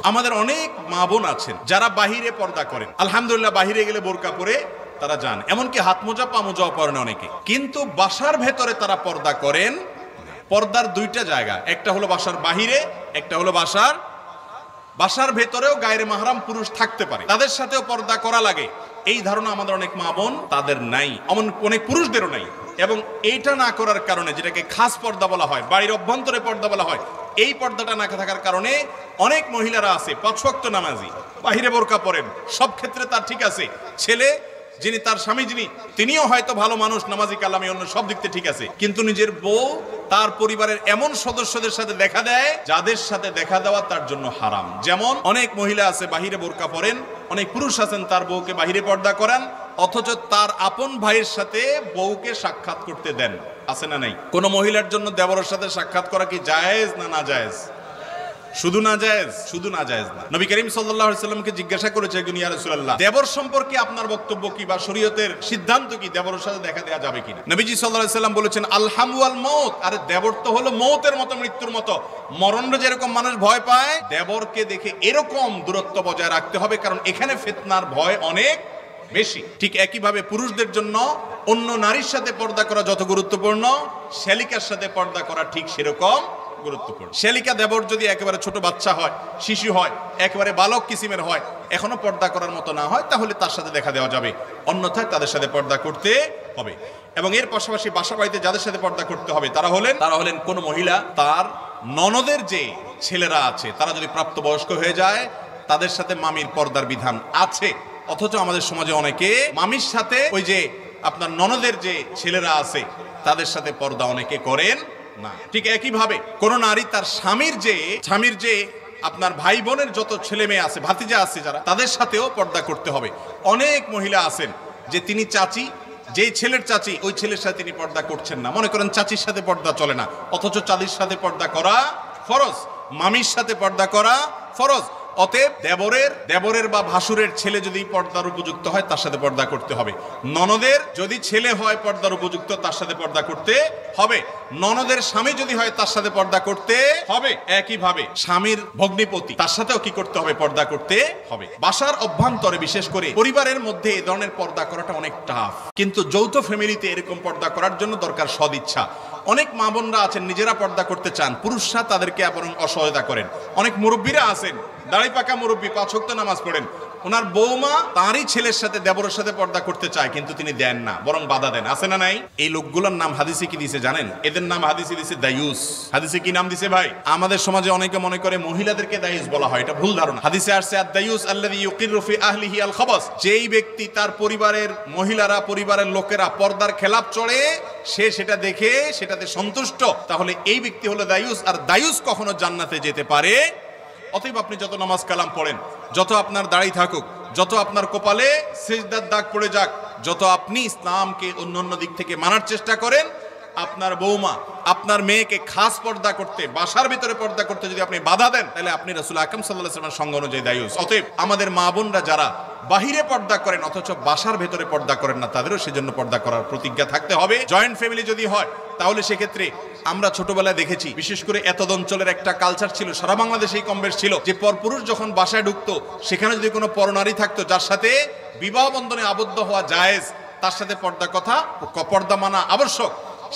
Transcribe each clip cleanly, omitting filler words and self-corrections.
আমাদের অনেক মা বোন আছেন যারা বাহিরে পর্দা করেন, আলহামদুলিল্লাহ, বাহিরে গেলে বোরকা পরে তারা যান, এমনকি হাত মোজা পা মোজাও পরেন অনেকে, কিন্তু বাসার ভেতরে তারা পর্দা করেন। পর্দার দুইটা জায়গা, একটা হলো বাসার বাহিরে, একটা হলো বাসার ভেতরেও গায়রে মাহরাম পুরুষ থাকতে পারে, তাদের সাথেও পর্দা করা লাগে। এই ধারণা আমাদের অনেক মা বোন তাদের নাই, অনেক পুরুষদেরও নাই। এবং এইটা না করার কারণে, যেটাকে খাস পর্দা বলা হয়, বাড়ির অভ্যন্তরে পর্দা বলা হয়, এই পর্দাটা না থাকার কারণে অনেক মহিলারা আছে 5 ওয়াক্ত নামাজি, বাহিরে বোরকা পরেন, সব ক্ষেত্রে তার ঠিক আছে, ছেলে যিনি তার স্বামী তিনিও হয়তো ভালো মানুষ, নামাজি কালামি, অন্য সব দিক থেকে ঠিক আছে, কিন্তু নিজের বউ তার পরিবারের এমন সদস্যদের সাথে দেখা দেয় যাদের সাথে দেখা দেওয়া তার জন্য হারাম। যেমন অনেক মহিলা আছে বাহিরে বোরকা পরেন, অনেক পুরুষ আছেন তার বউকে বাহিরে পর্দা করেন, অথচ তার আপন ভাইয়ের সাথে বউকে সাক্ষাৎ করতে দেন। আছে না নাই? কোন মহিলার জন্য দেবরের সাথে সাক্ষাৎ করা কি জায়েজ না না জায়েজ? শুধু না জায়েজ না। নবী করিম সাল্লাল্লাহু আলাইহি ওয়াসাল্লামকে জিজ্ঞাসা করেছে একজন, ইয়া রাসূলুল্লাহ, দেবর সম্পর্কে আপনার বক্তব্য কি বা শরীয়তের সিদ্ধান্ত কি, দেবরের সাথে দেখা দেওয়া যাবে কিনা? নবীজি সাল্লাল্লাহু আলাইহি ওয়াসাল্লাম বলেছেন, আল-হাম ওয়াল মাউত, আরে দেবর তো হলো মৌতের মতো, মৃত্যুর মতো। মরণে যেরকম মানুষ ভয় পায়, দেবরকে দেখে এরকম দূরত্ব বজায় রাখতে হবে, কারণ এখানে ফিতনার ভয় অনেক বেশি। ঠিক একইভাবে পুরুষদের জন্য অন্য নারীর সাথে পর্দা করা যত গুরুত্বপূর্ণ, শ্যালিকার সাথে পর্দা করা ঠিক সেরকম গুরুত্বপূর্ণ। শ্যালিকা দেবর যদি একেবারে ছোট বাচ্চা হয়, শিশু হয়, একেবারে বালক কিসিমের হয়, এখনো পর্দা করার মতো না হয়, তাহলে তার সাথে দেখা দেওয়া যাবে, অন্যথায় তাদের সাথে পর্দা করতে হবে। এবং এর পাশাপাশি বাসা বাড়িতে যাদের সাথে পর্দা করতে হবে তারা হলেন কোন মহিলা তার ননদের যে ছেলেরা আছে, তারা যদি প্রাপ্তবয়স্ক হয়ে যায়, তাদের সাথে মামির পর্দার বিধান আছে। অথচ আমাদের সমাজে অনেকে মামির সাথে ওই যে আপনার ননদের যে ছেলেরা আছে তাদের সাথে পর্দা অনেকে করেন না। ঠিক একইভাবে কোন নারী তার স্বামীর যে আপনার ভাই বোনের যত ছেলে মেয়ে আছে, ভাতিজা আছে যারা, তাদের সাথেও পর্দা করতে হবে। অনেক মহিলা আছেন যে তিনি চাচি, যেই ছেলের চাচি, ওই ছেলের সাথে তিনি পর্দা করছেন না, মনে করেন চাচির সাথে পর্দা চলে না, অথচ চাচির সাথে পর্দা করা ফরজ, মামির সাথে পর্দা করা ফরজ। অতএব দেবরের বা ভাসুরের ছেলে যদি পর্দার উপযুক্ত হয় তার সাথে পর্দা করতে হবে। ননদের যদি ছেলে হয় পর্দার উপযুক্ত, তার সাথে পর্দা করতে হবে। ননদের স্বামী যদি হয় তার সাথে পর্দা করতে হবে। একইভাবে স্বামীর ভগ্নিপতি, তার সাথেও কি করতে হবে? পর্দা করতে হবে। বাসার অভ্যন্তরে বিশেষ করে পরিবারের মধ্যে এই ধরনের পর্দা করাটা অনেক টাফ, কিন্তু যৌথ ফ্যামিলিতে এরকম পর্দা করার জন্য দরকার সদিচ্ছা। অনেক মা বোনরা আছেন নিজেরা পর্দা করতে চান, পুরুষরা তাদেরকে বরং অসহায়তা করেন। অনেক মুরব্বীরা আছেন, দাড়ি পাকা মুরব্বী, 5 ওয়াক্ত নামাজ পড়েন, ওনার বৌমা তারই ছেলের সাথে দেবরের সাথে পর্দা করতে চায়, কিন্তু তিনি দেন না, বরং বাধা দেন। আছে না নাই? এই লোকগুলোর নাম হাদিসে কি দিছে জানেন? এদের নাম হাদিসে দিছে দায়ুস। হাদিসে কি নাম দিছে ভাই? আমাদের সমাজে অনেকে মনে করে মহিলাদেরকে দায়ুস বলা হয়, এটা ভুল ধারণা। হাদিসে আসছে আদ-দায়ুস আল্লাযী ইউকিরু ফি আহলিহি আল-খাবাস, যেই ব্যক্তি তার পরিবারের মহিলারা, পরিবারের লোকেরা পর্দার খেলাপ চড়ে, সে সেটা দেখে সেটাতে সন্তুষ্ট, তাহলে এই ব্যক্তি হলো দায়ুস। আর দায়ুস কখনো জান্নাতে যেতে পারে। অতএব আপনি যত নামাজ কালাম পড়েন, যত আপনার দাড়ি থাকুক, যত আপনার কপালে সিজদার দাগ পড়ে যাক, যত আপনি ইসলামকে অন্য দিক থেকে মানার চেষ্টা করেন, আপনার বৌমা আপনার মেয়েকে খাস পর্দা করতে, বাসার ভিতরে পর্দা করতে যদি আপনি বাধা দেন, তাহলে আপনি রাসূল আকরাম সাল্লাল্লাহু আলাইহি ওয়াসাল্লামের সঙ্গ অনুযায়ী দায়ুস। অতএব আমাদের মা বোনরা যারা বাহিরে পর্দা করেন অথচ বাসার ভেতরে পর্দা করেন না, তাদেরও সেজন্য পর্দা করার প্রতিজ্ঞা থাকতে হবে। জয়েন্ট ফ্যামিলি যদি হয়, তাহলে সেক্ষেত্রে আমরা ছোটবেলায় দেখেছি, বিশেষ করে এতদ অঞ্চলের একটা কালচার ছিল, সারা বাংলাদেশেই কম বেশ ছিল, যে পরপুরুষ যখন বাসায় ঢুকতো, সেখানে যদি কোনো পরনারী থাকতো যার সাথে বিবাহ বন্ধনে আবদ্ধ হওয়া জায়েজ, তার সাথে পর্দা মানা আবশ্যক,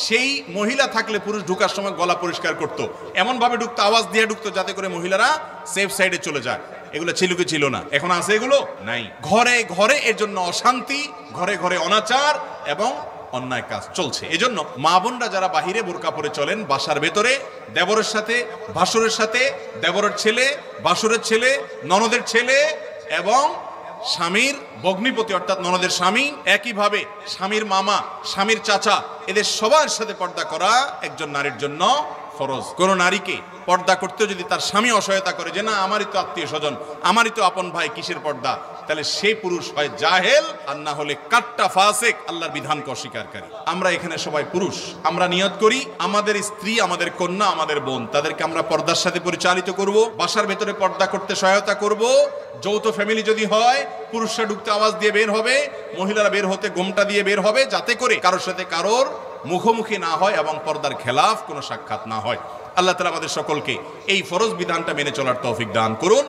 সেই মহিলা থাকলে পুরুষ ঢুকার সময় গলা পরিষ্কার করতো, এমন ভাবে ঢুকতো, আওয়াজ দিয়ে ঢুকতো যাতে করে মহিলারা সেফ সাইডে চলে যায়। এগুলো ছিল কি ছিল না? এখন আছে এগুলো? নাই। ঘরে ঘরে এর জন্য অশান্তি, ঘরে ঘরে অনাচার এবং অন্যায় কাজ চলছে। এজন্য মা বোনরা যারা বাহিরে বোরকা পরে চলেন, বাসার ভেতরে দেবরের সাথে, ভাসুরের সাথে, দেবরের ছেলে, ভাসুরের ছেলে, ননদের ছেলে এবং স্বামীর ভগ্নিপতি অর্থাৎ ননদের স্বামী, একইভাবে স্বামীর মামা, স্বামীর চাচা, এদের সবার সাথে পর্দা করা একজন নারীর জন্য ফরজ। কোন নারীকে পর্দা করতে যদি তার স্বামী অসহায়তা করে, যে না আমারই তো আত্মীয় স্বজন, আমারই তো আপন ভাই, কিসের পর্দা, তাহলে সেই পুরুষ হয় জাহেল, আর না হলে কাট্টা ফাসিক, আল্লাহর বিধানকে অস্বীকারী। আমরা এখানে সবাই পুরুষ, আমরা নিয়ত করি আমাদের স্ত্রী, আমাদের কন্যা, আমাদের বোন, তাদেরকে আমরা পর্দার সাথে পরিচালিত করব, বাসার ভেতরে পর্দা করতে সহায়তা করব। যৌথ ফ্যামিলি যদি হয়, পুরুষরা ঢুকতে আওয়াজ দিয়ে বের হবে, মহিলারা বের হতে গোমটা দিয়ে বের হবে, যাতে করে কারোর সাথে কারোর মুখোমুখি না হয় এবং পর্দার খেলাফ কোনো সাক্ষাৎ না হয়। আল্লাহ তাআলা আমাদের সকলকে এই ফরজ বিধানটা মেনে চলার তৌফিক দান করুন।